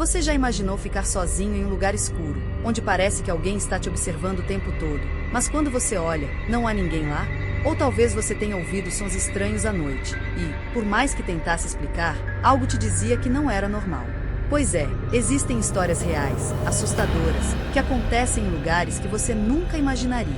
Você já imaginou ficar sozinho em um lugar escuro, onde parece que alguém está te observando o tempo todo, mas quando você olha, não há ninguém lá? Ou talvez você tenha ouvido sons estranhos à noite, e, por mais que tentasse explicar, algo te dizia que não era normal. Pois é, existem histórias reais, assustadoras, que acontecem em lugares que você nunca imaginaria.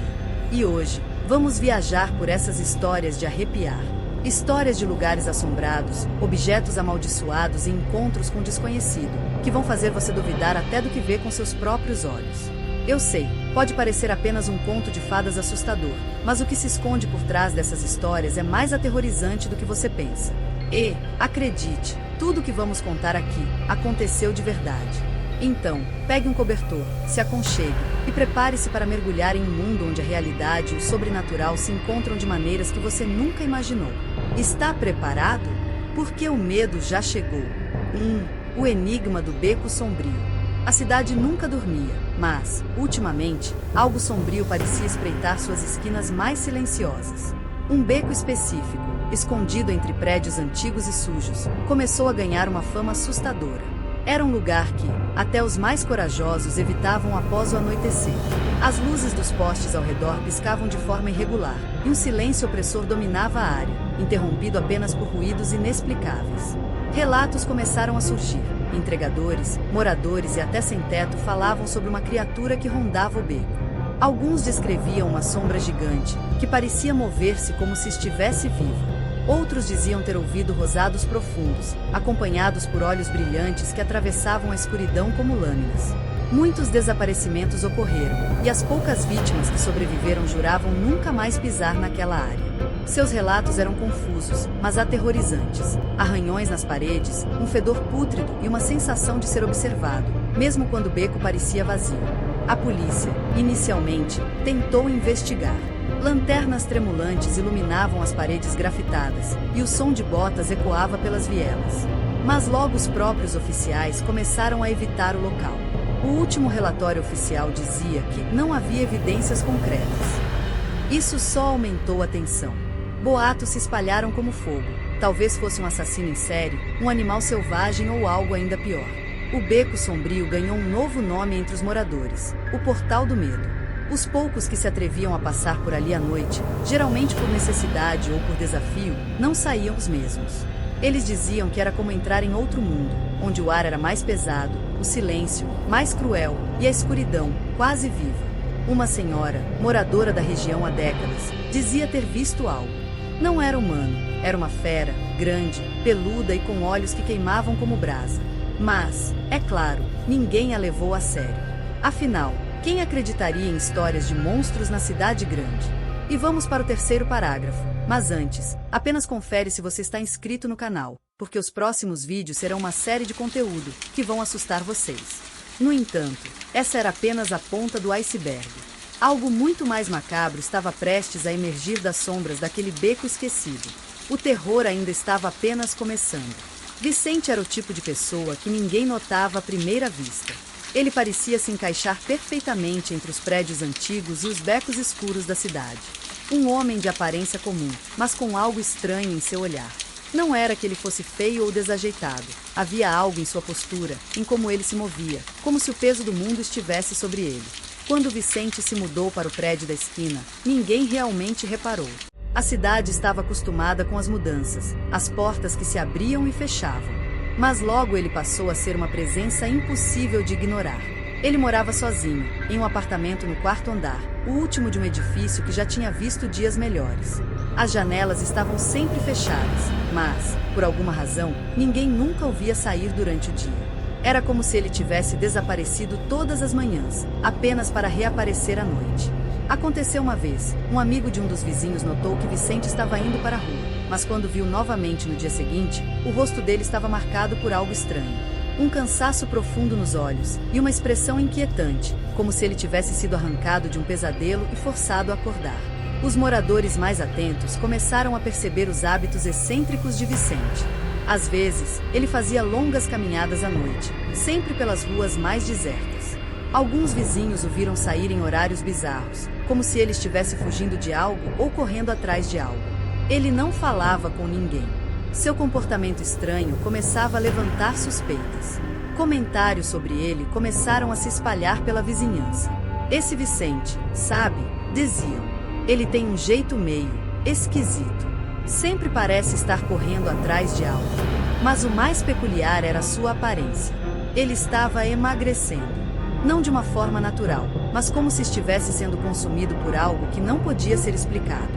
E hoje, vamos viajar por essas histórias de arrepiar. Histórias de lugares assombrados, objetos amaldiçoados e encontros com o desconhecido, que vão fazer você duvidar até do que vê com seus próprios olhos. Eu sei, pode parecer apenas um conto de fadas assustador, mas o que se esconde por trás dessas histórias é mais aterrorizante do que você pensa. E, acredite, tudo o que vamos contar aqui aconteceu de verdade. Então, pegue um cobertor, se aconchegue e prepare-se para mergulhar em um mundo onde a realidade e o sobrenatural se encontram de maneiras que você nunca imaginou. Está preparado? Porque o medo já chegou. O enigma do Beco Sombrio. A cidade nunca dormia, mas, ultimamente, algo sombrio parecia espreitar suas esquinas mais silenciosas. Um beco específico, escondido entre prédios antigos e sujos, começou a ganhar uma fama assustadora. Era um lugar que, até os mais corajosos evitavam após o anoitecer. As luzes dos postes ao redor piscavam de forma irregular, e um silêncio opressor dominava a área, interrompido apenas por ruídos inexplicáveis. Relatos começaram a surgir. Entregadores, moradores e até sem-teto falavam sobre uma criatura que rondava o beco. Alguns descreviam uma sombra gigante, que parecia mover-se como se estivesse viva. Outros diziam ter ouvido rosados profundos, acompanhados por olhos brilhantes que atravessavam a escuridão como lâminas. Muitos desaparecimentos ocorreram, e as poucas vítimas que sobreviveram juravam nunca mais pisar naquela área. Seus relatos eram confusos, mas aterrorizantes. Arranhões nas paredes, um fedor pútrido e uma sensação de ser observado, mesmo quando o beco parecia vazio. A polícia, inicialmente, tentou investigar. Lanternas tremulantes iluminavam as paredes grafitadas, e o som de botas ecoava pelas vielas. Mas logo os próprios oficiais começaram a evitar o local. O último relatório oficial dizia que não havia evidências concretas. Isso só aumentou a tensão. Boatos se espalharam como fogo. Talvez fosse um assassino em série, um animal selvagem ou algo ainda pior. O Beco Sombrio ganhou um novo nome entre os moradores: o Portal do Medo. Os poucos que se atreviam a passar por ali à noite, geralmente por necessidade ou por desafio, não saíam os mesmos. Eles diziam que era como entrar em outro mundo, onde o ar era mais pesado, o silêncio mais cruel e a escuridão quase viva. Uma senhora, moradora da região há décadas, dizia ter visto algo. Não era humano, era uma fera, grande, peluda e com olhos que queimavam como brasa. Mas, é claro, ninguém a levou a sério. Afinal, quem acreditaria em histórias de monstros na cidade grande? E vamos para o terceiro parágrafo. Mas antes, apenas confere se você está inscrito no canal, porque os próximos vídeos serão uma série de conteúdo que vão assustar vocês. No entanto, essa era apenas a ponta do iceberg. Algo muito mais macabro estava prestes a emergir das sombras daquele beco esquecido. O terror ainda estava apenas começando. Vicente era o tipo de pessoa que ninguém notava à primeira vista. Ele parecia se encaixar perfeitamente entre os prédios antigos e os becos escuros da cidade. Um homem de aparência comum, mas com algo estranho em seu olhar. Não era que ele fosse feio ou desajeitado. Havia algo em sua postura, em como ele se movia, como se o peso do mundo estivesse sobre ele. Quando Vicente se mudou para o prédio da esquina, ninguém realmente reparou. A cidade estava acostumada com as mudanças, as portas que se abriam e fechavam. Mas logo ele passou a ser uma presença impossível de ignorar. Ele morava sozinho, em um apartamento no quarto andar, o último de um edifício que já tinha visto dias melhores. As janelas estavam sempre fechadas, mas, por alguma razão, ninguém nunca o via sair durante o dia. Era como se ele tivesse desaparecido todas as manhãs, apenas para reaparecer à noite. Aconteceu uma vez, um amigo de um dos vizinhos notou que Vicente estava indo para a rua, mas quando viu novamente no dia seguinte, o rosto dele estava marcado por algo estranho. Um cansaço profundo nos olhos, e uma expressão inquietante, como se ele tivesse sido arrancado de um pesadelo e forçado a acordar. Os moradores mais atentos começaram a perceber os hábitos excêntricos de Vicente. Às vezes, ele fazia longas caminhadas à noite, sempre pelas ruas mais desertas. Alguns vizinhos o viram sair em horários bizarros, como se ele estivesse fugindo de algo ou correndo atrás de algo. Ele não falava com ninguém. Seu comportamento estranho começava a levantar suspeitas. Comentários sobre ele começaram a se espalhar pela vizinhança. Esse Vicente, sabe, diziam. Ele tem um jeito meio esquisito. Sempre parece estar correndo atrás de algo. Mas o mais peculiar era sua aparência. Ele estava emagrecendo. Não de uma forma natural, mas como se estivesse sendo consumido por algo que não podia ser explicado.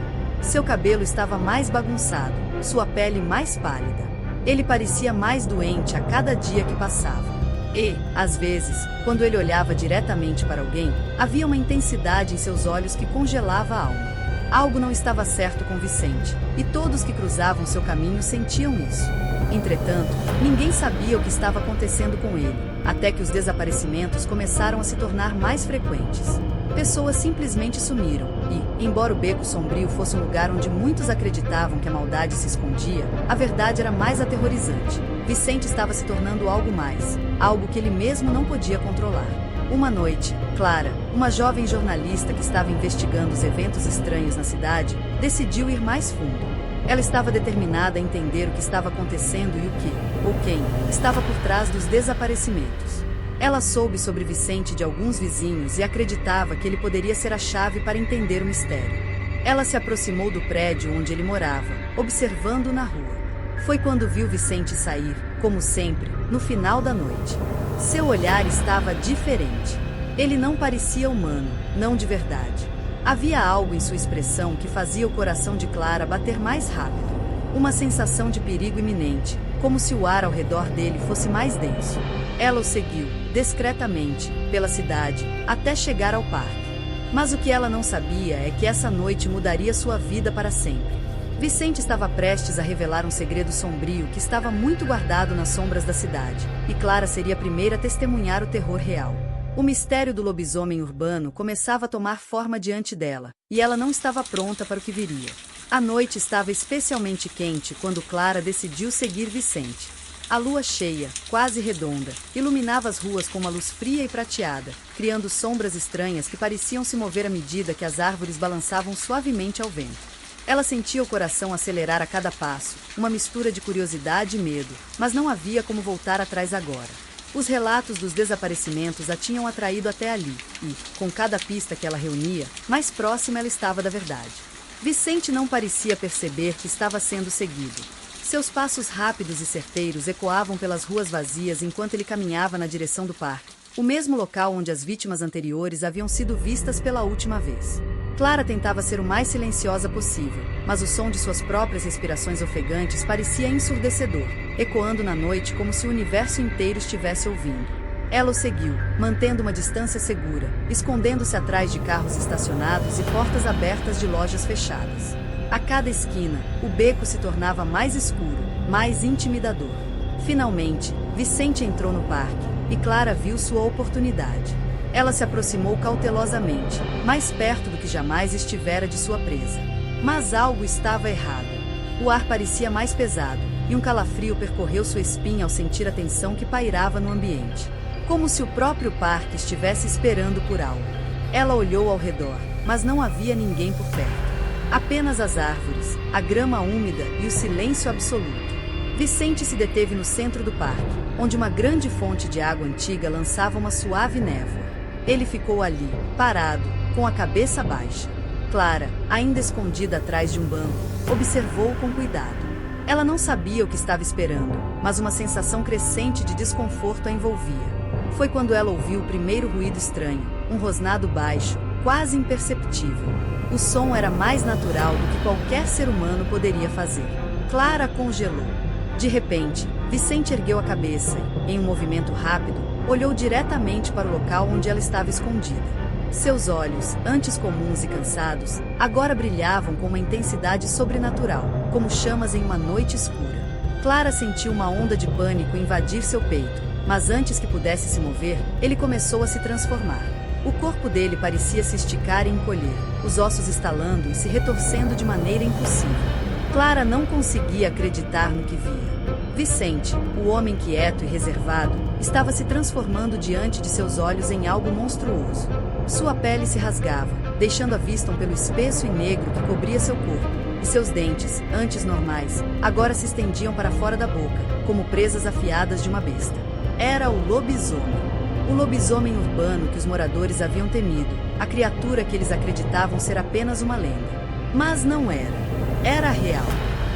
Seu cabelo estava mais bagunçado, sua pele mais pálida. Ele parecia mais doente a cada dia que passava. E, às vezes, quando ele olhava diretamente para alguém, havia uma intensidade em seus olhos que congelava a alma. Algo não estava certo com Vicente, e todos que cruzavam seu caminho sentiam isso. Entretanto, ninguém sabia o que estava acontecendo com ele, até que os desaparecimentos começaram a se tornar mais frequentes. Pessoas simplesmente sumiram, e, embora o Beco Sombrio fosse um lugar onde muitos acreditavam que a maldade se escondia, a verdade era mais aterrorizante. Vicente estava se tornando algo mais, algo que ele mesmo não podia controlar. Uma noite, Clara, uma jovem jornalista que estava investigando os eventos estranhos na cidade, decidiu ir mais fundo. Ela estava determinada a entender o que estava acontecendo e o que, ou quem, estava por trás dos desaparecimentos. Ela soube sobre Vicente de alguns vizinhos e acreditava que ele poderia ser a chave para entender o mistério. Ela se aproximou do prédio onde ele morava, observando na rua. Foi quando viu Vicente sair, como sempre, no final da noite. Seu olhar estava diferente. Ele não parecia humano, não de verdade. Havia algo em sua expressão que fazia o coração de Clara bater mais rápido. Uma sensação de perigo iminente, como se o ar ao redor dele fosse mais denso. Ela o seguiu, discretamente, pela cidade, até chegar ao parque. Mas o que ela não sabia é que essa noite mudaria sua vida para sempre. Vicente estava prestes a revelar um segredo sombrio que estava muito guardado nas sombras da cidade, e Clara seria a primeira a testemunhar o terror real. O mistério do lobisomem urbano começava a tomar forma diante dela, e ela não estava pronta para o que viria. A noite estava especialmente quente quando Clara decidiu seguir Vicente. A lua cheia, quase redonda, iluminava as ruas com uma luz fria e prateada, criando sombras estranhas que pareciam se mover à medida que as árvores balançavam suavemente ao vento. Ela sentia o coração acelerar a cada passo, uma mistura de curiosidade e medo, mas não havia como voltar atrás agora. Os relatos dos desaparecimentos a tinham atraído até ali, e, com cada pista que ela reunia, mais próxima ela estava da verdade. Vicente não parecia perceber que estava sendo seguido. Seus passos rápidos e certeiros ecoavam pelas ruas vazias enquanto ele caminhava na direção do parque, o mesmo local onde as vítimas anteriores haviam sido vistas pela última vez. Clara tentava ser o mais silenciosa possível, mas o som de suas próprias respirações ofegantes parecia ensurdecedor, ecoando na noite como se o universo inteiro estivesse ouvindo. Ela o seguiu, mantendo uma distância segura, escondendo-se atrás de carros estacionados e portas abertas de lojas fechadas. A cada esquina, o beco se tornava mais escuro, mais intimidador. Finalmente, Vicente entrou no parque, e Clara viu sua oportunidade. Ela se aproximou cautelosamente, mais perto do que jamais estivera de sua presa. Mas algo estava errado. O ar parecia mais pesado, e um calafrio percorreu sua espinha ao sentir a tensão que pairava no ambiente. Como se o próprio parque estivesse esperando por algo. Ela olhou ao redor, mas não havia ninguém por perto. Apenas as árvores, a grama úmida e o silêncio absoluto. Vicente se deteve no centro do parque, onde uma grande fonte de água antiga lançava uma suave névoa. Ele ficou ali, parado, com a cabeça baixa. Clara, ainda escondida atrás de um banco, observou com cuidado. Ela não sabia o que estava esperando, mas uma sensação crescente de desconforto a envolvia. Foi quando ela ouviu o primeiro ruído estranho, um rosnado baixo, quase imperceptível. O som era mais natural do que qualquer ser humano poderia fazer. Clara congelou. De repente, Vicente ergueu a cabeça e, em um movimento rápido, olhou diretamente para o local onde ela estava escondida. Seus olhos, antes comuns e cansados, agora brilhavam com uma intensidade sobrenatural, como chamas em uma noite escura. Clara sentiu uma onda de pânico invadir seu peito, mas antes que pudesse se mover, ele começou a se transformar. O corpo dele parecia se esticar e encolher, os ossos estalando e se retorcendo de maneira impossível. Clara não conseguia acreditar no que via. Vicente, o homem quieto e reservado, estava se transformando diante de seus olhos em algo monstruoso. Sua pele se rasgava, deixando à vista um pelo espesso e negro que cobria seu corpo, e seus dentes, antes normais, agora se estendiam para fora da boca, como presas afiadas de uma besta. Era o lobisomem. O lobisomem urbano que os moradores haviam temido, a criatura que eles acreditavam ser apenas uma lenda. Mas não era. Era real.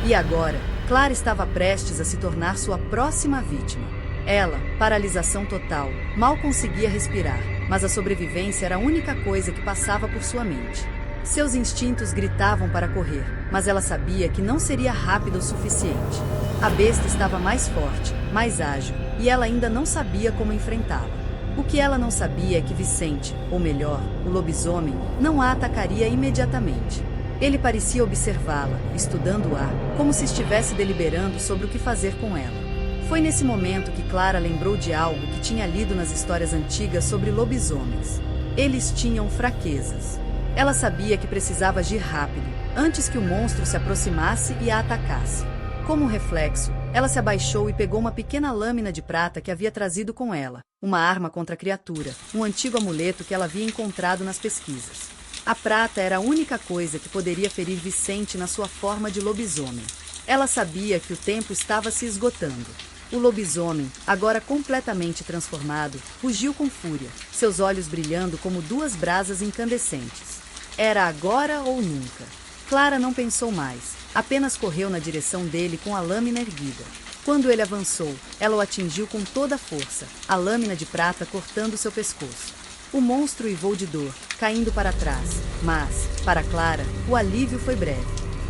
E agora, Clara estava prestes a se tornar sua próxima vítima. Ela, paralisação total, mal conseguia respirar, mas a sobrevivência era a única coisa que passava por sua mente. Seus instintos gritavam para correr, mas ela sabia que não seria rápida o suficiente. A besta estava mais forte, mais ágil, e ela ainda não sabia como enfrentá-la. O que ela não sabia é que Vicente, ou melhor, o lobisomem, não a atacaria imediatamente. Ele parecia observá-la, estudando-a, como se estivesse deliberando sobre o que fazer com ela. Foi nesse momento que Clara lembrou de algo que tinha lido nas histórias antigas sobre lobisomens. Eles tinham fraquezas. Ela sabia que precisava agir rápido, antes que o monstro se aproximasse e a atacasse. Como um reflexo, ela se abaixou e pegou uma pequena lâmina de prata que havia trazido com ela, uma arma contra a criatura, um antigo amuleto que ela havia encontrado nas pesquisas. A prata era a única coisa que poderia ferir Vicente na sua forma de lobisomem. Ela sabia que o tempo estava se esgotando. O lobisomem, agora completamente transformado, rugiu com fúria, seus olhos brilhando como duas brasas incandescentes. Era agora ou nunca. Clara não pensou mais, apenas correu na direção dele com a lâmina erguida. Quando ele avançou, ela o atingiu com toda a força, a lâmina de prata cortando seu pescoço. O monstro uivou de dor, caindo para trás, mas, para Clara, o alívio foi breve.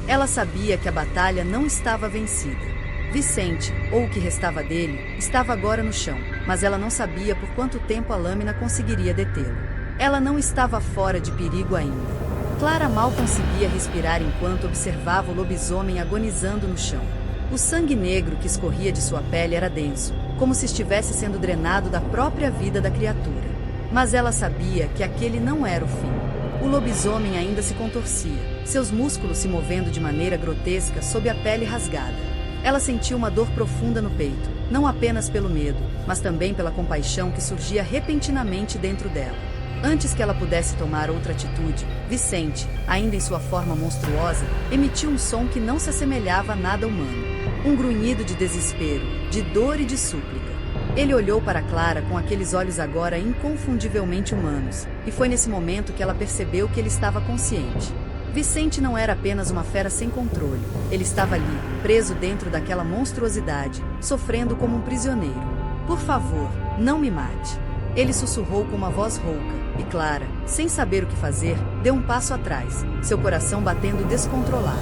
Ela sabia que a batalha não estava vencida. Vicente, ou o que restava dele, estava agora no chão, mas ela não sabia por quanto tempo a lâmina conseguiria detê-lo. Ela não estava fora de perigo ainda. Clara mal conseguia respirar enquanto observava o lobisomem agonizando no chão. O sangue negro que escorria de sua pele era denso, como se estivesse sendo drenado da própria vida da criatura. Mas ela sabia que aquele não era o fim. O lobisomem ainda se contorcia, seus músculos se movendo de maneira grotesca sob a pele rasgada. Ela sentiu uma dor profunda no peito, não apenas pelo medo, mas também pela compaixão que surgia repentinamente dentro dela. Antes que ela pudesse tomar outra atitude, Vicente, ainda em sua forma monstruosa, emitiu um som que não se assemelhava a nada humano. Um grunhido de desespero, de dor e de súplica. Ele olhou para Clara com aqueles olhos agora inconfundivelmente humanos, e foi nesse momento que ela percebeu que ele estava consciente. Vicente não era apenas uma fera sem controle, ele estava ali, preso dentro daquela monstruosidade, sofrendo como um prisioneiro. Por favor, não me mate. Ele sussurrou com uma voz rouca, e Clara, sem saber o que fazer, deu um passo atrás, seu coração batendo descontrolado.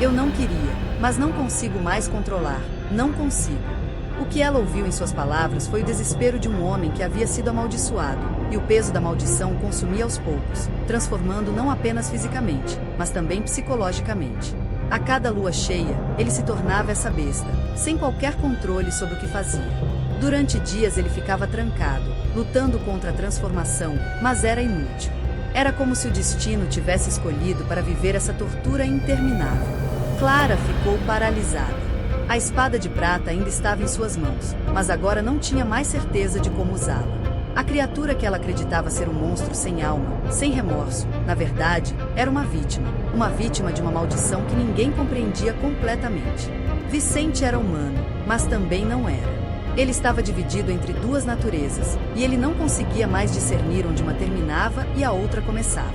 Eu não queria, mas não consigo mais controlar, não consigo. O que ela ouviu em suas palavras foi o desespero de um homem que havia sido amaldiçoado, e o peso da maldição o consumia aos poucos, transformando não apenas fisicamente, mas também psicologicamente. A cada lua cheia, ele se tornava essa besta, sem qualquer controle sobre o que fazia. Durante dias ele ficava trancado, lutando contra a transformação, mas era inútil. Era como se o destino tivesse escolhido para viver essa tortura interminável. Clara ficou paralisada. A espada de prata ainda estava em suas mãos, mas agora não tinha mais certeza de como usá-la. A criatura que ela acreditava ser um monstro sem alma, sem remorso, na verdade, era uma vítima de uma maldição que ninguém compreendia completamente. Vicente era humano, mas também não era. Ele estava dividido entre duas naturezas, e ele não conseguia mais discernir onde uma terminava e a outra começava.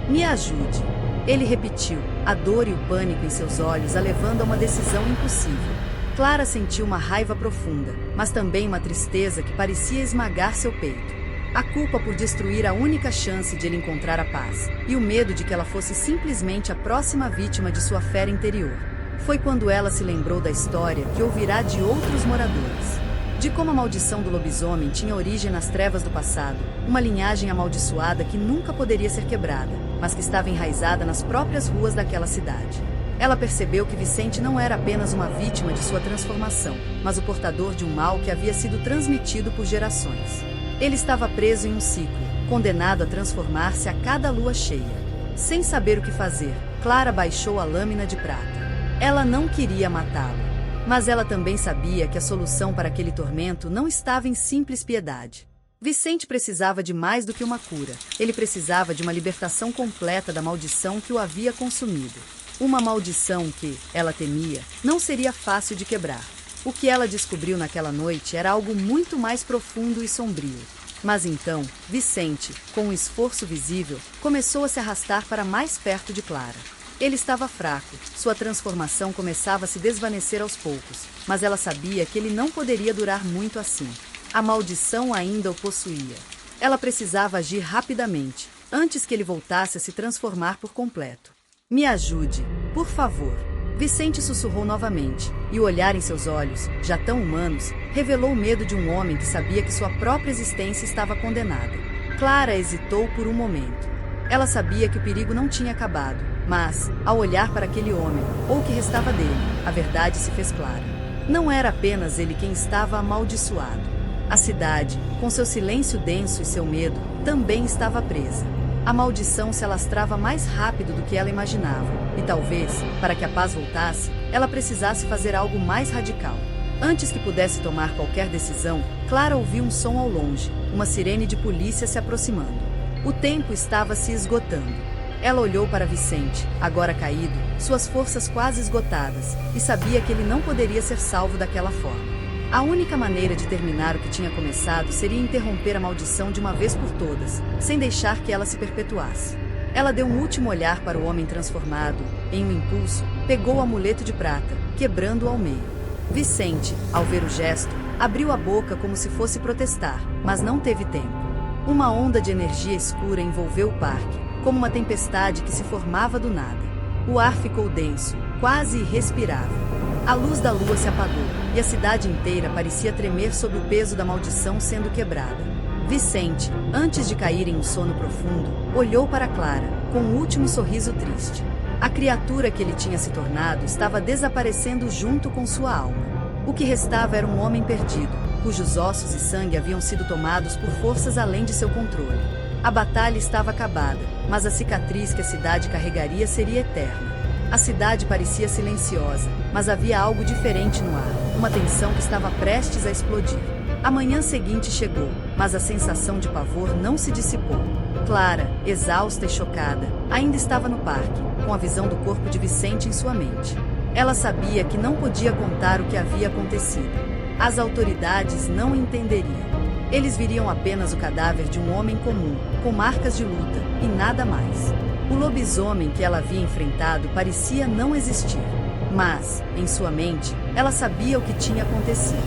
Me ajude. Ele repetiu, a dor e o pânico em seus olhos a levando a uma decisão impossível. Clara sentiu uma raiva profunda, mas também uma tristeza que parecia esmagar seu peito. A culpa por destruir a única chance de ele encontrar a paz, e o medo de que ela fosse simplesmente a próxima vítima de sua fera interior. Foi quando ela se lembrou da história que ouvirá de outros moradores. De como a maldição do lobisomem tinha origem nas trevas do passado, uma linhagem amaldiçoada que nunca poderia ser quebrada, mas que estava enraizada nas próprias ruas daquela cidade. Ela percebeu que Vicente não era apenas uma vítima de sua transformação, mas o portador de um mal que havia sido transmitido por gerações. Ele estava preso em um ciclo, condenado a transformar-se a cada lua cheia. Sem saber o que fazer, Clara baixou a lâmina de prata. Ela não queria matá-lo. Mas ela também sabia que a solução para aquele tormento não estava em simples piedade. Vicente precisava de mais do que uma cura. Ele precisava de uma libertação completa da maldição que o havia consumido. Uma maldição que, ela temia, não seria fácil de quebrar. O que ela descobriu naquela noite era algo muito mais profundo e sombrio. Mas então, Vicente, com um esforço visível, começou a se arrastar para mais perto de Clara. Ele estava fraco, sua transformação começava a se desvanecer aos poucos, mas ela sabia que ele não poderia durar muito assim. A maldição ainda o possuía. Ela precisava agir rapidamente, antes que ele voltasse a se transformar por completo. Me ajude, por favor. Vicente sussurrou novamente, e o olhar em seus olhos, já tão humanos, revelou o medo de um homem que sabia que sua própria existência estava condenada. Clara hesitou por um momento. Ela sabia que o perigo não tinha acabado, mas, ao olhar para aquele homem, ou o que restava dele, a verdade se fez clara. Não era apenas ele quem estava amaldiçoado. A cidade, com seu silêncio denso e seu medo, também estava presa. A maldição se alastrava mais rápido do que ela imaginava, e talvez, para que a paz voltasse, ela precisasse fazer algo mais radical. Antes que pudesse tomar qualquer decisão, Clara ouviu um som ao longe, uma sirene de polícia se aproximando. O tempo estava se esgotando. Ela olhou para Vicente, agora caído, suas forças quase esgotadas, e sabia que ele não poderia ser salvo daquela forma. A única maneira de terminar o que tinha começado seria interromper a maldição de uma vez por todas, sem deixar que ela se perpetuasse. Ela deu um último olhar para o homem transformado, em um impulso, pegou o amuleto de prata, quebrando-o ao meio. Vicente, ao ver o gesto, abriu a boca como se fosse protestar, mas não teve tempo. Uma onda de energia escura envolveu o parque, como uma tempestade que se formava do nada. O ar ficou denso, quase irrespirável. A luz da lua se apagou, e a cidade inteira parecia tremer sob o peso da maldição sendo quebrada. Vicente, antes de cair em um sono profundo, olhou para Clara, com um último sorriso triste. A criatura que ele tinha se tornado estava desaparecendo junto com sua alma. O que restava era um homem perdido, cujos ossos e sangue haviam sido tomados por forças além de seu controle. A batalha estava acabada, mas a cicatriz que a cidade carregaria seria eterna. A cidade parecia silenciosa, mas havia algo diferente no ar, uma tensão que estava prestes a explodir. A manhã seguinte chegou, mas a sensação de pavor não se dissipou. Clara, exausta e chocada, ainda estava no parque, com a visão do corpo de Vicente em sua mente. Ela sabia que não podia contar o que havia acontecido. As autoridades não entenderiam. Eles viriam apenas o cadáver de um homem comum, com marcas de luta, e nada mais. O lobisomem que ela havia enfrentado parecia não existir. Mas, em sua mente, ela sabia o que tinha acontecido.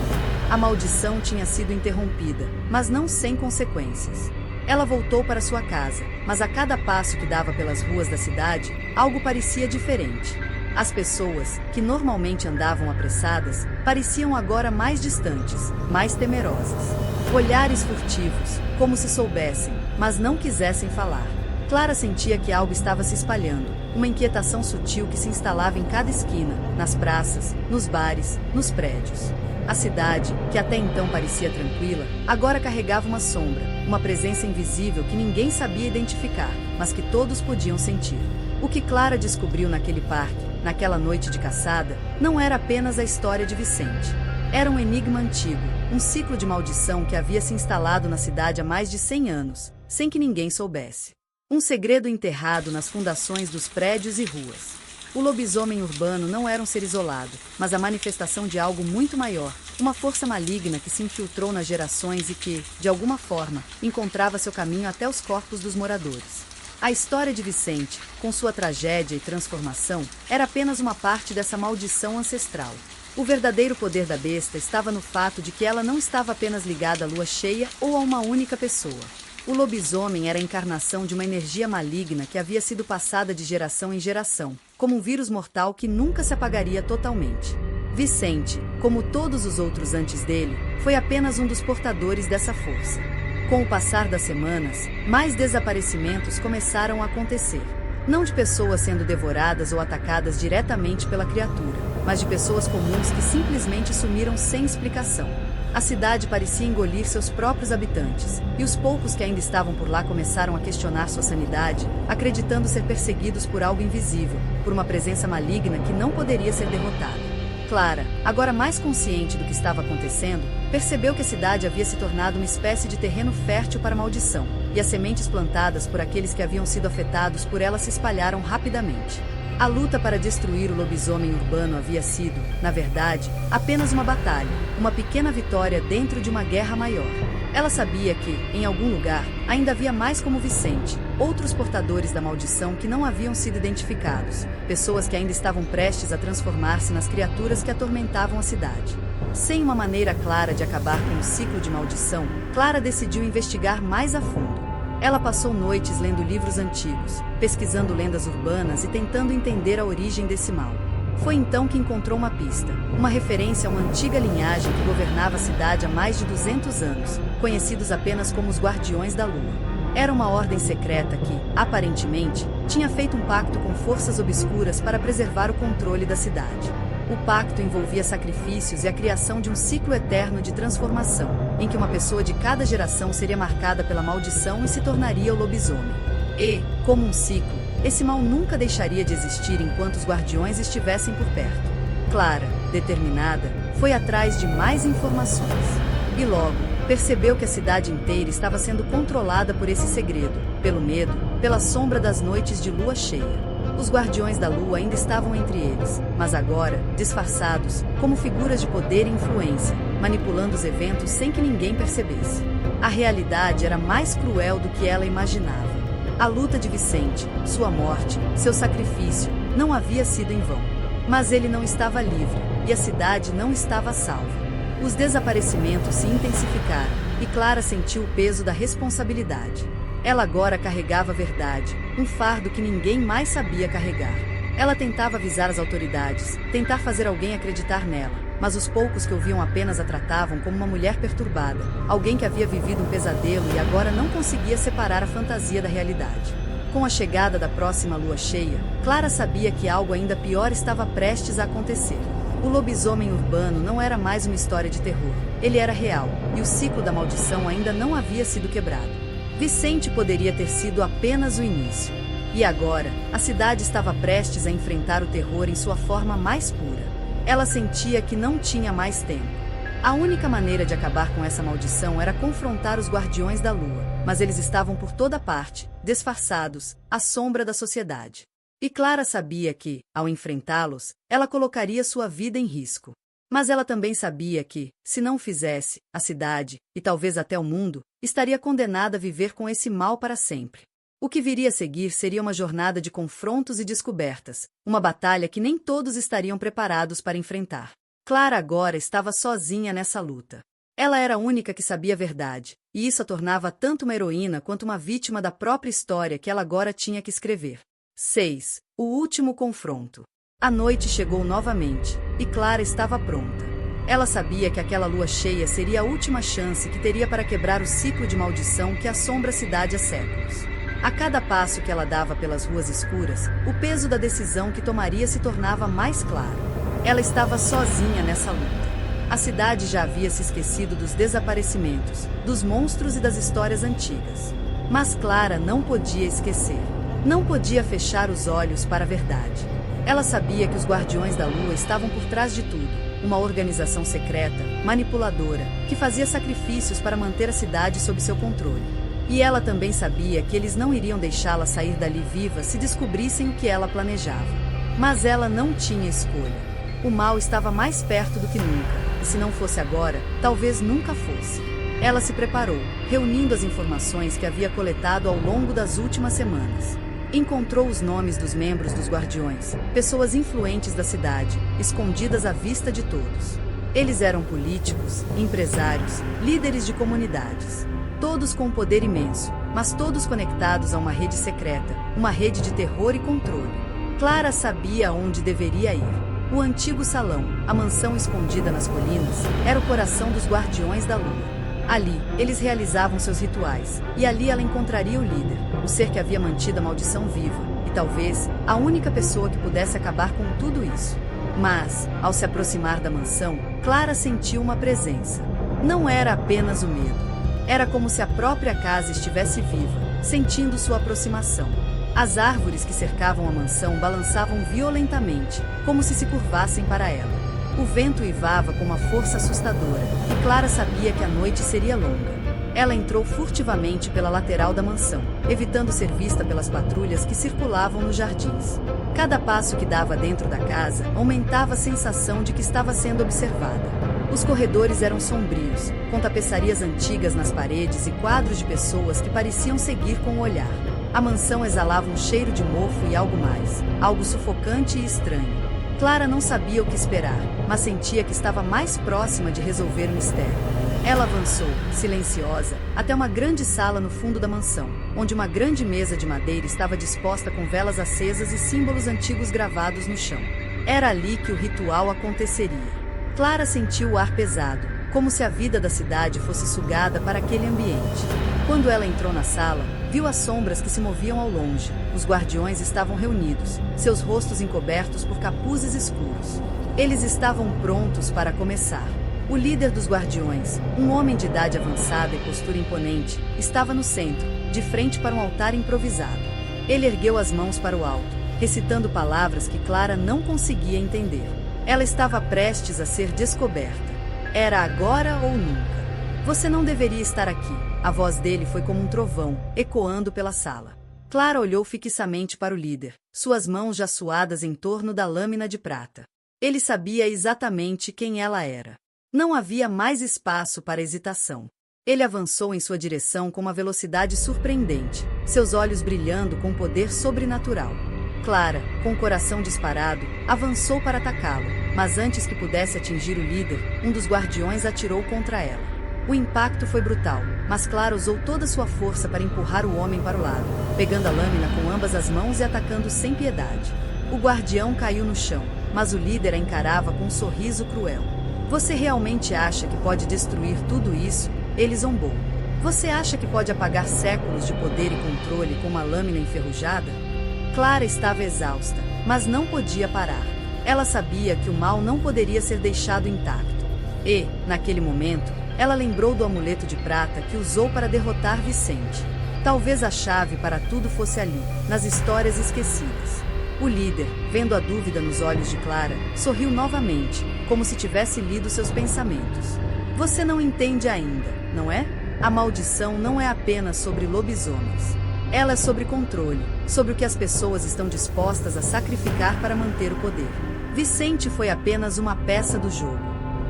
A maldição tinha sido interrompida, mas não sem consequências. Ela voltou para sua casa, mas a cada passo que dava pelas ruas da cidade, algo parecia diferente. As pessoas, que normalmente andavam apressadas, pareciam agora mais distantes, mais temerosas. Olhares furtivos, como se soubessem, mas não quisessem falar. Clara sentia que algo estava se espalhando, uma inquietação sutil que se instalava em cada esquina, nas praças, nos bares, nos prédios. A cidade, que até então parecia tranquila, agora carregava uma sombra, uma presença invisível que ninguém sabia identificar, mas que todos podiam sentir. O que Clara descobriu naquele parque, naquela noite de caçada, não era apenas a história de Vicente. Era um enigma antigo, um ciclo de maldição que havia se instalado na cidade há mais de 100 anos, sem que ninguém soubesse. Um segredo enterrado nas fundações dos prédios e ruas. O lobisomem urbano não era um ser isolado, mas a manifestação de algo muito maior, uma força maligna que se infiltrou nas gerações e que, de alguma forma, encontrava seu caminho até os corpos dos moradores. A história de Vicente, com sua tragédia e transformação, era apenas uma parte dessa maldição ancestral. O verdadeiro poder da besta estava no fato de que ela não estava apenas ligada à lua cheia ou a uma única pessoa. O lobisomem era a encarnação de uma energia maligna que havia sido passada de geração em geração, como um vírus mortal que nunca se apagaria totalmente. Vicente, como todos os outros antes dele, foi apenas um dos portadores dessa força. Com o passar das semanas, mais desaparecimentos começaram a acontecer. Não de pessoas sendo devoradas ou atacadas diretamente pela criatura, mas de pessoas comuns que simplesmente sumiram sem explicação. A cidade parecia engolir seus próprios habitantes, e os poucos que ainda estavam por lá começaram a questionar sua sanidade, acreditando ser perseguidos por algo invisível, por uma presença maligna que não poderia ser derrotada. Clara, agora mais consciente do que estava acontecendo, percebeu que a cidade havia se tornado uma espécie de terreno fértil para a maldição, e as sementes plantadas por aqueles que haviam sido afetados por ela se espalharam rapidamente. A luta para destruir o lobisomem urbano havia sido, na verdade, apenas uma batalha, uma pequena vitória dentro de uma guerra maior. Ela sabia que, em algum lugar, ainda havia mais como Vicente, outros portadores da maldição que não haviam sido identificados, pessoas que ainda estavam prestes a transformar-se nas criaturas que atormentavam a cidade. Sem uma maneira clara de acabar com o ciclo de maldição, Clara decidiu investigar mais a fundo. Ela passou noites lendo livros antigos, pesquisando lendas urbanas e tentando entender a origem desse mal. Foi então que encontrou uma pista, uma referência a uma antiga linhagem que governava a cidade há mais de 200 anos, conhecidos apenas como os Guardiões da Lua. Era uma ordem secreta que, aparentemente, tinha feito um pacto com forças obscuras para preservar o controle da cidade. O pacto envolvia sacrifícios e a criação de um ciclo eterno de transformação, em que uma pessoa de cada geração seria marcada pela maldição e se tornaria o lobisomem. E, como um ciclo, esse mal nunca deixaria de existir enquanto os guardiões estivessem por perto. Clara, determinada, foi atrás de mais informações. E logo, percebeu que a cidade inteira estava sendo controlada por esse segredo, pelo medo, pela sombra das noites de lua cheia. Os Guardiões da Lua ainda estavam entre eles, mas agora, disfarçados, como figuras de poder e influência, manipulando os eventos sem que ninguém percebesse. A realidade era mais cruel do que ela imaginava. A luta de Vicente, sua morte, seu sacrifício, não havia sido em vão. Mas ele não estava livre, e a cidade não estava salva. Os desaparecimentos se intensificaram, e Clara sentiu o peso da responsabilidade. Ela agora carregava a verdade, um fardo que ninguém mais sabia carregar. Ela tentava avisar as autoridades, tentar fazer alguém acreditar nela, mas os poucos que ouviam apenas a tratavam como uma mulher perturbada, alguém que havia vivido um pesadelo e agora não conseguia separar a fantasia da realidade. Com a chegada da próxima lua cheia, Clara sabia que algo ainda pior estava prestes a acontecer. O lobisomem urbano não era mais uma história de terror, ele era real, e o ciclo da maldição ainda não havia sido quebrado. Vicente poderia ter sido apenas o início. E agora, a cidade estava prestes a enfrentar o terror em sua forma mais pura. Ela sentia que não tinha mais tempo. A única maneira de acabar com essa maldição era confrontar os Guardiões da Lua, mas eles estavam por toda parte, disfarçados, à sombra da sociedade. E Clara sabia que, ao enfrentá-los, ela colocaria sua vida em risco. Mas ela também sabia que, se não o fizesse, a cidade, e talvez até o mundo, estaria condenada a viver com esse mal para sempre. O que viria a seguir seria uma jornada de confrontos e descobertas, uma batalha que nem todos estariam preparados para enfrentar. Clara agora estava sozinha nessa luta. Ela era a única que sabia a verdade, e isso a tornava tanto uma heroína quanto uma vítima da própria história que ela agora tinha que escrever. 6. O último confronto. A noite chegou novamente, e Clara estava pronta. Ela sabia que aquela lua cheia seria a última chance que teria para quebrar o ciclo de maldição que assombra a cidade há séculos. A cada passo que ela dava pelas ruas escuras, o peso da decisão que tomaria se tornava mais claro. Ela estava sozinha nessa luta. A cidade já havia se esquecido dos desaparecimentos, dos monstros e das histórias antigas. Mas Clara não podia esquecer. Não podia fechar os olhos para a verdade. Ela sabia que os Guardiões da Lua estavam por trás de tudo, uma organização secreta, manipuladora, que fazia sacrifícios para manter a cidade sob seu controle. E ela também sabia que eles não iriam deixá-la sair dali viva se descobrissem o que ela planejava. Mas ela não tinha escolha. O mal estava mais perto do que nunca, e se não fosse agora, talvez nunca fosse. Ela se preparou, reunindo as informações que havia coletado ao longo das últimas semanas. Encontrou os nomes dos membros dos Guardiões, pessoas influentes da cidade, escondidas à vista de todos. Eles eram políticos, empresários, líderes de comunidades. Todos com um poder imenso, mas todos conectados a uma rede secreta, uma rede de terror e controle. Clara sabia aonde deveria ir. O antigo salão, a mansão escondida nas colinas, era o coração dos Guardiões da Lua. Ali, eles realizavam seus rituais, e ali ela encontraria o líder, o ser que havia mantido a maldição viva, e talvez, a única pessoa que pudesse acabar com tudo isso. Mas, ao se aproximar da mansão, Clara sentiu uma presença. Não era apenas o medo. Era como se a própria casa estivesse viva, sentindo sua aproximação. As árvores que cercavam a mansão balançavam violentamente, como se curvassem para ela. O vento uivava com uma força assustadora, e Clara sabia que a noite seria longa. Ela entrou furtivamente pela lateral da mansão, evitando ser vista pelas patrulhas que circulavam nos jardins. Cada passo que dava dentro da casa aumentava a sensação de que estava sendo observada. Os corredores eram sombrios, com tapeçarias antigas nas paredes e quadros de pessoas que pareciam seguir com o olhar. A mansão exalava um cheiro de mofo e algo mais, algo sufocante e estranho. Clara não sabia o que esperar, mas sentia que estava mais próxima de resolver o mistério. Ela avançou, silenciosa, até uma grande sala no fundo da mansão, onde uma grande mesa de madeira estava disposta com velas acesas e símbolos antigos gravados no chão. Era ali que o ritual aconteceria. Clara sentiu o ar pesado, como se a vida da cidade fosse sugada para aquele ambiente. Quando ela entrou na sala, viu as sombras que se moviam ao longe. Os guardiões estavam reunidos, seus rostos encobertos por capuzes escuros. Eles estavam prontos para começar. O líder dos guardiões, um homem de idade avançada e postura imponente, estava no centro, de frente para um altar improvisado. Ele ergueu as mãos para o alto, recitando palavras que Clara não conseguia entender. Ela estava prestes a ser descoberta. Era agora ou nunca. Você não deveria estar aqui. A voz dele foi como um trovão, ecoando pela sala. Clara olhou fixamente para o líder, suas mãos já suadas em torno da lâmina de prata. Ele sabia exatamente quem ela era. Não havia mais espaço para hesitação. Ele avançou em sua direção com uma velocidade surpreendente, seus olhos brilhando com poder sobrenatural. Clara, com o coração disparado, avançou para atacá-lo, mas antes que pudesse atingir o líder, um dos guardiões atirou contra ela. O impacto foi brutal, mas Clara usou toda sua força para empurrar o homem para o lado, pegando a lâmina com ambas as mãos e atacando sem piedade. O guardião caiu no chão, mas o líder a encarava com um sorriso cruel. Você realmente acha que pode destruir tudo isso? Ele zombou. Você acha que pode apagar séculos de poder e controle com uma lâmina enferrujada? Clara estava exausta, mas não podia parar. Ela sabia que o mal não poderia ser deixado intacto. E, naquele momento, ela lembrou do amuleto de prata que usou para derrotar Vicente. Talvez a chave para tudo fosse ali, nas histórias esquecidas. O líder, vendo a dúvida nos olhos de Clara, sorriu novamente, como se tivesse lido seus pensamentos. Você não entende ainda, não é? A maldição não é apenas sobre lobisomens. Ela é sobre controle, sobre o que as pessoas estão dispostas a sacrificar para manter o poder. Vicente foi apenas uma peça do jogo.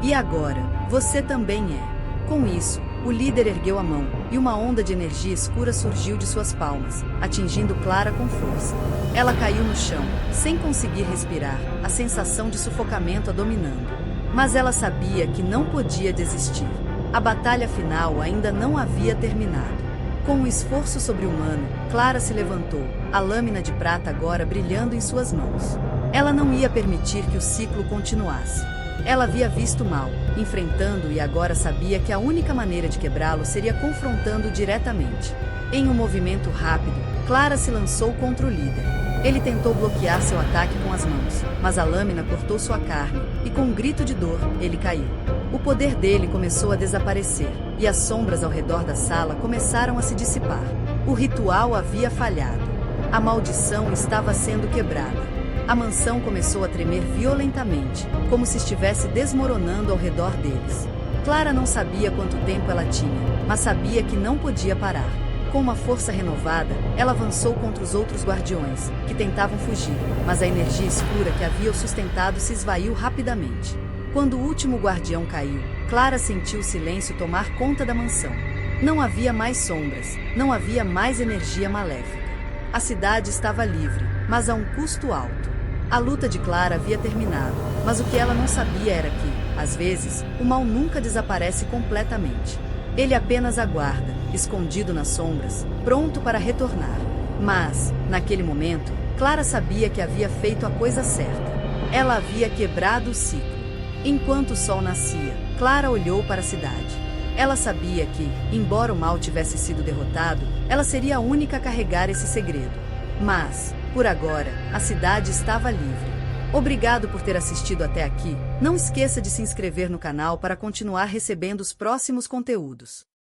E agora, você também é. Com isso, o líder ergueu a mão, e uma onda de energia escura surgiu de suas palmas, atingindo Clara com força. Ela caiu no chão, sem conseguir respirar, a sensação de sufocamento a dominando. Mas ela sabia que não podia desistir. A batalha final ainda não havia terminado. Com um esforço sobre-humano, Clara se levantou, a lâmina de prata agora brilhando em suas mãos. Ela não ia permitir que o ciclo continuasse. Ela havia visto o mal, enfrentando-o e agora sabia que a única maneira de quebrá-lo seria confrontando-o diretamente. Em um movimento rápido, Clara se lançou contra o líder. Ele tentou bloquear seu ataque com as mãos, mas a lâmina cortou sua carne, e com um grito de dor, ele caiu. O poder dele começou a desaparecer, e as sombras ao redor da sala começaram a se dissipar. O ritual havia falhado. A maldição estava sendo quebrada. A mansão começou a tremer violentamente, como se estivesse desmoronando ao redor deles. Clara não sabia quanto tempo ela tinha, mas sabia que não podia parar. Com uma força renovada, ela avançou contra os outros guardiões, que tentavam fugir, mas a energia escura que havia o sustentado se esvaiu rapidamente. Quando o último guardião caiu, Clara sentiu o silêncio tomar conta da mansão. Não havia mais sombras, não havia mais energia maléfica. A cidade estava livre, mas a um custo alto. A luta de Clara havia terminado, mas o que ela não sabia era que, às vezes, o mal nunca desaparece completamente. Ele apenas aguarda, escondido nas sombras, pronto para retornar. Mas, naquele momento, Clara sabia que havia feito a coisa certa. Ela havia quebrado o ciclo. Enquanto o sol nascia, Clara olhou para a cidade. Ela sabia que, embora o mal tivesse sido derrotado, ela seria a única a carregar esse segredo. Mas, por agora, a cidade estava livre. Obrigado por ter assistido até aqui. Não esqueça de se inscrever no canal para continuar recebendo os próximos conteúdos.